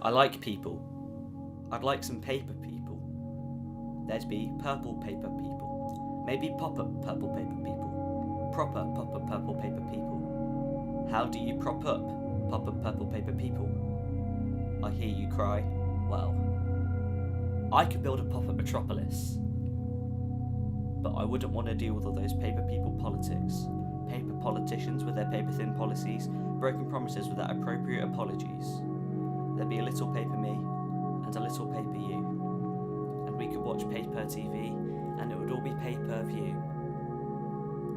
I like people. I'd like some paper people. There'd be purple paper people. Maybe pop-up purple paper people. Proper pop-up purple paper people. How do you prop up pop-up purple paper people? I hear you cry. Well, I could build a pop-up metropolis. But I wouldn't want to deal with all those paper people politics. Paper politicians with their paper-thin policies, broken promises without appropriate apologies. There'd be a little paper me, and a little paper you. And we could watch paper TV, and it would all be pay-per-view.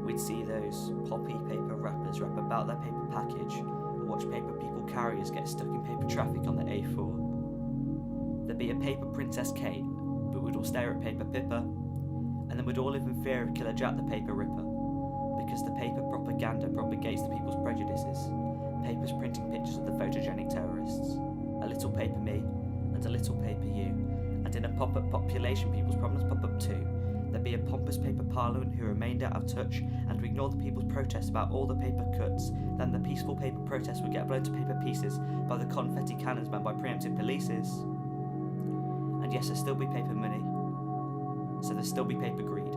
We'd see those poppy paper rappers rap about their paper package, and watch paper people carriers get stuck in paper traffic on the A4. There'd be a paper Princess Kate, but we'd all stare at paper Pippa, and then we'd all live in fear of Killer Jack the Paper Ripper, because the paper propaganda propagates the people's prejudices. Papers printing pictures of the photogenic terrorists. A little paper me, and a little paper you, and in a pop-up population people's problems pop up too. There'd be a pompous paper parliament who remained out of touch, and we ignored the people's protests about all the paper cuts. Then the peaceful paper protests would get blown to paper pieces by the confetti cannons manned by preemptive polices. And yes, there'd still be paper money, so there'd still be paper greed.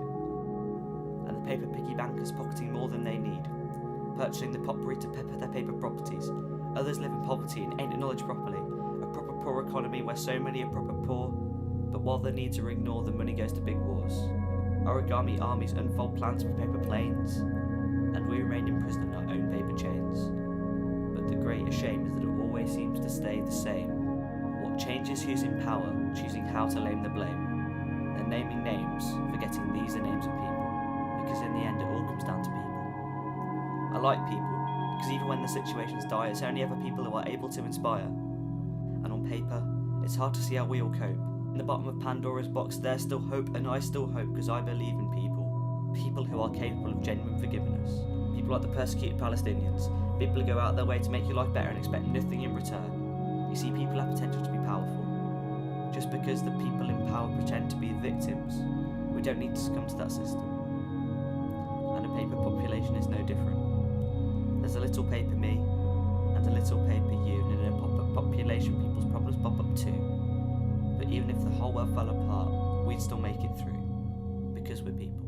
And the paper piggy bankers pocketing more than they need, purchasing the potpourri to pepper their paper properties. Others live in poverty and ain't acknowledged properly. A proper poor economy where so many are proper poor, but while their needs are ignored, the money goes to big wars. Origami armies unfold plans for paper planes, and we remain imprisoned in our own paper chains. But the greater shame is that it always seems to stay the same. What changes who's in power, choosing how to lame the blame, and naming names, forgetting these are names of people, because in the end it all comes down to people. I like people, because even when the situation's dire, it's only ever people who are able to inspire. And on paper, it's hard to see how we all cope. In the bottom of Pandora's box, there's still hope, and I still hope because I believe in people. People who are capable of genuine forgiveness. People like the persecuted Palestinians. People who go out their way to make your life better and expect nothing in return. You see, people have potential to be powerful. Just because the people in power pretend to be victims, we don't need to succumb to that system. And a paper population is no different. There's a little paper me, and a little paper you, and in a pop-up population people's problems pop up too. But even if the whole world fell apart, we'd still make it through, because we're people.